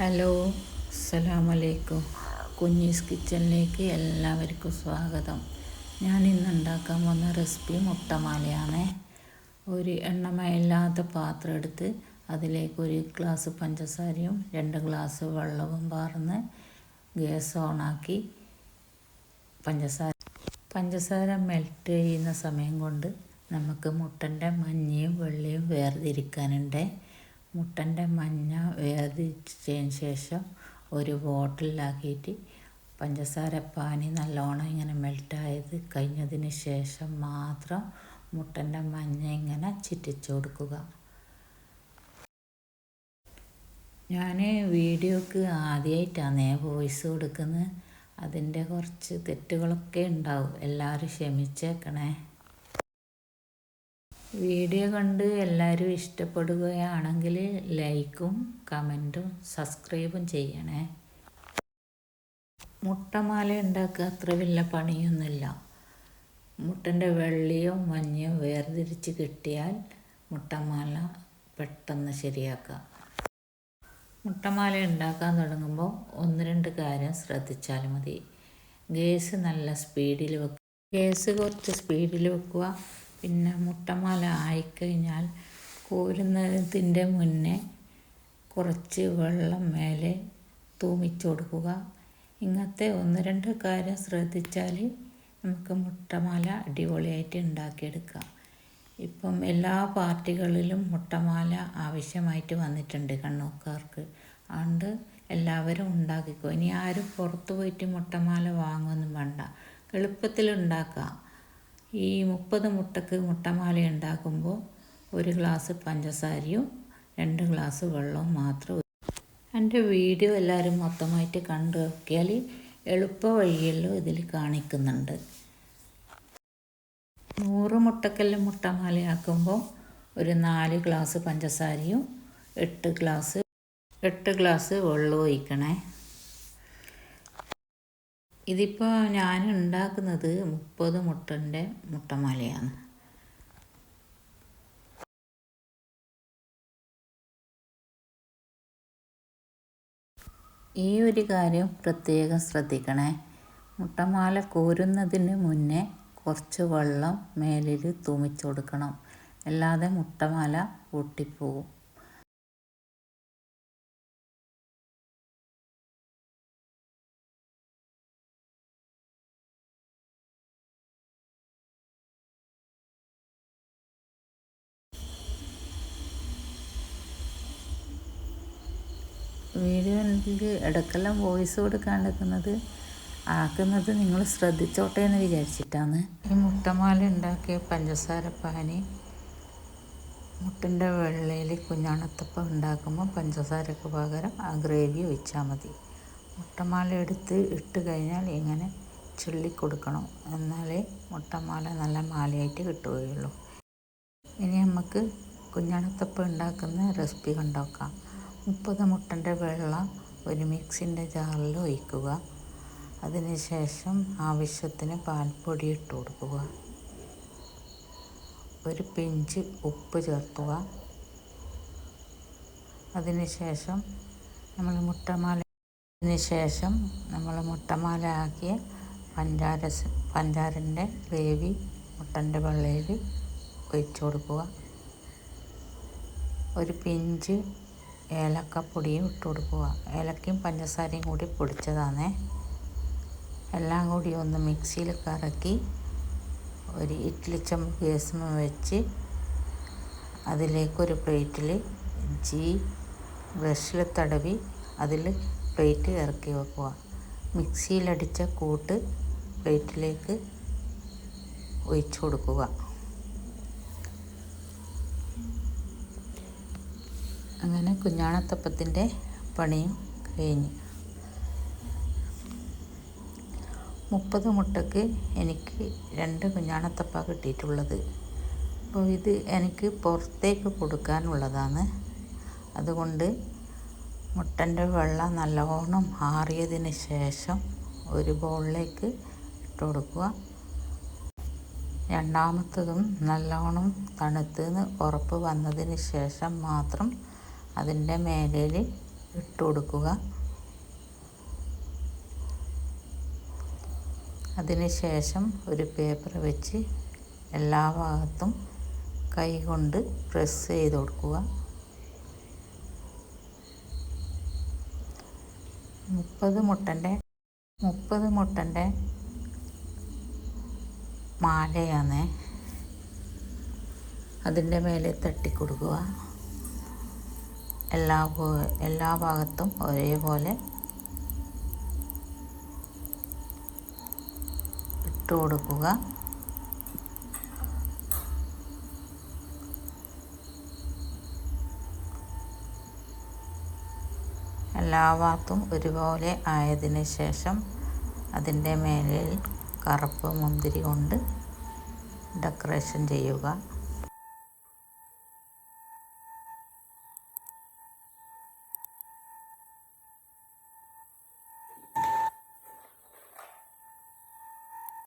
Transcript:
Hello, അസ്സലാമലൈക്കും. കുഞ്ഞീസ് കിച്ചണിലേക്ക് എല്ലാവർക്കും സ്വാഗതം. ഞാൻ ഇന്ന് ഉണ്ടാക്കാൻ പോകുന്ന റെസിപ്പി മുട്ടമാലയാണ്. ഒരു എണ്ണമയമില്ലാത്ത പാത്രം എടുത്ത് അതിലേക്ക് 1 ഗ്ലാസ് പഞ്ചസാരയും 2 ഗ്ലാസ് വെള്ളവും പാർന്ന് ഗ്യാസ് ഓണാക്കി പഞ്ചസാര മെൽറ്റ് ചെയ്യുന്ന സമയം കൊണ്ട് നമുക്ക് മുട്ടൻ്റെ മഞ്ഞയും വെള്ളയും വേർതിരിക്കാനുണ്ട്. മുട്ടൻ്റെ മഞ്ഞ വേർതിരിച്ചതിന് ശേഷം ഒരു ബോട്ടിലാക്കിയിട്ട് പഞ്ചസാര പാനി നല്ലോണം ഇങ്ങനെ മെൽറ്റായത് കഴിഞ്ഞതിന് ശേഷം മാത്രം മുട്ടൻ്റെ മഞ്ഞ ഇങ്ങനെ ചിറ്റിച്ചു കൊടുക്കുക. ഞാൻ വീഡിയോക്ക് ആദ്യമായിട്ടാണ് വോയിസ് കൊടുക്കുന്നത്. അതിൻ്റെ കുറച്ച് തെറ്റുകളൊക്കെ ഉണ്ടാവും, എല്ലാവരും ക്ഷമിച്ചേക്കണേ. വീഡിയോ കണ്ട് എല്ലാവരും ഇഷ്ടപ്പെടുകയാണെങ്കിൽ ലൈക്കും കമൻറ്റും സബ്സ്ക്രൈബും ചെയ്യണേ. മുട്ടമാല ഉണ്ടാക്കുക അത്ര വലിയ പണിയൊന്നുമില്ല. മുട്ടൻ്റെ വെള്ളയും മഞ്ഞയും വേർതിരിച്ച് കിട്ടിയാൽ മുട്ടമാല പെട്ടെന്ന് ശരിയാക്കാം. മുട്ടമാല ഉണ്ടാക്കാൻ തുടങ്ങുമ്പോൾ 1-2 കാര്യം ശ്രദ്ധിച്ചാൽ മതി. ഗ്യാസ് നല്ല സ്പീഡിൽ വെക്കുക. ഗ്യാസ് കുറച്ച് സ്പീഡിൽ വെക്കുക. പിന്നെ മുട്ടമാല ആയിക്കഴിഞ്ഞാൽ കോരുന്നതിൻ്റെ മുന്നേ കുറച്ച് വെള്ളം മേലെ തൂമിച്ചു കൊടുക്കുക. ഇങ്ങനത്തെ 1-2 കാര്യം ശ്രദ്ധിച്ചാൽ നമുക്ക് മുട്ടമാല അടിപൊളിയായിട്ട് ഉണ്ടാക്കിയെടുക്കാം. ഇപ്പം എല്ലാ പാർട്ടികളിലും മുട്ടമാല ആവശ്യമായിട്ട് വന്നിട്ടുണ്ട് കണ്ണൂക്കാർക്ക്. അതുകൊണ്ട് എല്ലാവരും ഉണ്ടാക്കിക്കോ. ഇനി ആരും പുറത്ത് പോയിട്ട് മുട്ടമാല വാങ്ങുമൊന്നും വേണ്ട, എളുപ്പത്തിൽ ഉണ്ടാക്കാം. ഈ 30 മുട്ടക്ക് മുട്ടമാല ഉണ്ടാക്കുമ്പോൾ 1 ഗ്ലാസ് പഞ്ചസാരയും 2 ഗ്ലാസ് വെള്ളവും മാത്രം. എൻ്റെ വീഡിയോ എല്ലാവരും മൊത്തമായിട്ട് കണ്ടു നോക്കിയാൽ എളുപ്പ വഴിയെല്ലാം ഇതിൽ കാണിക്കുന്നുണ്ട്. 100 മുട്ടക്കെല്ലാം മുട്ടമാലയാക്കുമ്പോൾ ഒരു 4 ഗ്ലാസ് പഞ്ചസാരയും 8 ഗ്ലാസ് വെള്ളവും ഒഴിക്കണേ. ഇതിപ്പോൾ ഞാൻ ഉണ്ടാക്കുന്നത് 30 മുട്ടൻ്റെ മുട്ടമാലയാണ്. ഈ ഒരു കാര്യം പ്രത്യേകം ശ്രദ്ധിക്കണേ. മുട്ടമാല കോരുന്നതിന് മുന്നേ കുറച്ച് വെള്ളം മേലിൽ തൂമിച്ചു കൊടുക്കണം, അല്ലാതെ മുട്ടമാല പൊട്ടിപ്പോവും. വീഡിയോയിൽ ഇടയ്ക്കെല്ലാം വോയിസ് കൊടുക്കാണ്ടിരിക്കുന്നത് നിങ്ങൾ ശ്രദ്ധിച്ചോട്ടെ എന്ന് വിചാരിച്ചിട്ടാണ്. ഈ മുട്ടമാല ഉണ്ടാക്കിയ പഞ്ചസാര പാനി മുട്ടൻ്റെ വെള്ളയിൽ കുഞ്ഞാണത്തപ്പം ഉണ്ടാക്കുമ്പോൾ പഞ്ചസാരക്ക് പകരം ആ ഗ്രേവി ഒഴിച്ചാൽ മതി. മുട്ടമാല എടുത്ത് ഇട്ട് കഴിഞ്ഞാൽ ഇങ്ങനെ ചൊല്ലിക്കൊടുക്കണം, എന്നാലേ മുട്ടമാല നല്ല മാലയായിട്ട് കിട്ടുകയുള്ളൂ. ഇനി നമുക്ക് കുഞ്ഞാണത്തപ്പം ഉണ്ടാക്കുന്ന റെസിപ്പി കണ്ടുനോക്കാം. 30 മുട്ടൻ്റെ വെള്ളം ഒരു മിക്സിൻ്റെ ജാറിൽ ഒഴിക്കുക. അതിനുശേഷം ആവശ്യത്തിന് പാൽപ്പൊടി ഇട്ട് കൊടുക്കുക. ഒരു പിഞ്ച് ഉപ്പ് ചേർക്കുക. അതിനുശേഷം നമ്മൾ മുട്ടമാല ആക്കിയ പഞ്ചാരൻ്റെ ഗ്രേവി മുട്ടൻ്റെ വെള്ളയിൽ ഒഴിച്ചു കൊടുക്കുക. ഒരു പിഞ്ച് ഏലക്കപ്പൊടിയും ഇട്ട് കൊടുക്കുക. ഏലക്കയും പഞ്ചസാരയും കൂടി പൊടിച്ചതാണ്. എല്ലാം കൂടി ഒന്ന് മിക്സിയിൽ കറക്കി ഒരു ഇഡ്ഡലി ചെമ്പ് ഗ്യാസിൽ വെച്ച് അതിലേക്കൊരു പ്ലേറ്റിൽ ബ്രഷിൽ തടവി അതിൽ പ്ലേറ്റ് ഇറക്കി വെക്കുക. മിക്സിയിലടിച്ച കൂട്ട് പ്ലേറ്റിലേക്ക് ഒഴിച്ചു കൊടുക്കുക. അങ്ങനെ കുഞ്ഞാണത്തപ്പത്തിൻ്റെ പണിയും കഴിഞ്ഞു. 30 മുട്ടക്ക് എനിക്ക് 2 കുഞ്ഞാണത്തപ്പ കിട്ടിയിട്ടുള്ളത്. അപ്പോൾ ഇത് എനിക്ക് പുറത്തേക്ക് കൊടുക്കാനുള്ളതാണ്. അതുകൊണ്ട് മുട്ടൻ്റെ വെള്ളം നല്ലോണം ആറിയതിന് ശേഷം ഒരു ബൗളിലേക്ക് ഇട്ട് കൊടുക്കുക. രണ്ടാമത്തതും നല്ലോണം തണുത്തെന്ന് ഉറപ്പ് വന്നതിന് ശേഷം മാത്രം അതിൻ്റെ മേലിൽ ഇട്ട് കൊടുക്കുക. അതിനുശേഷം ഒരു പേപ്പർ വെച്ച് എല്ലാ ഭാഗത്തും കൈ കൊണ്ട് പ്രസ് ചെയ്ത് കൊടുക്കുക. 30 മുട്ടൻ്റെ മാലയാണ് അതിൻ്റെ മേലെ തട്ടിക്കൊടുക്കുക. എല്ലാ ഭാഗത്തും ഒരേപോലെ ഇട്ട് കൊടുക്കുക. എല്ലാ ഭാഗത്തും ഒരുപോലെ ആയതിന് ശേഷം അതിൻ്റെ മേലിൽ കറുപ്പ് മുന്തിരി കൊണ്ട് ഡെക്കറേഷൻ ചെയ്യുക.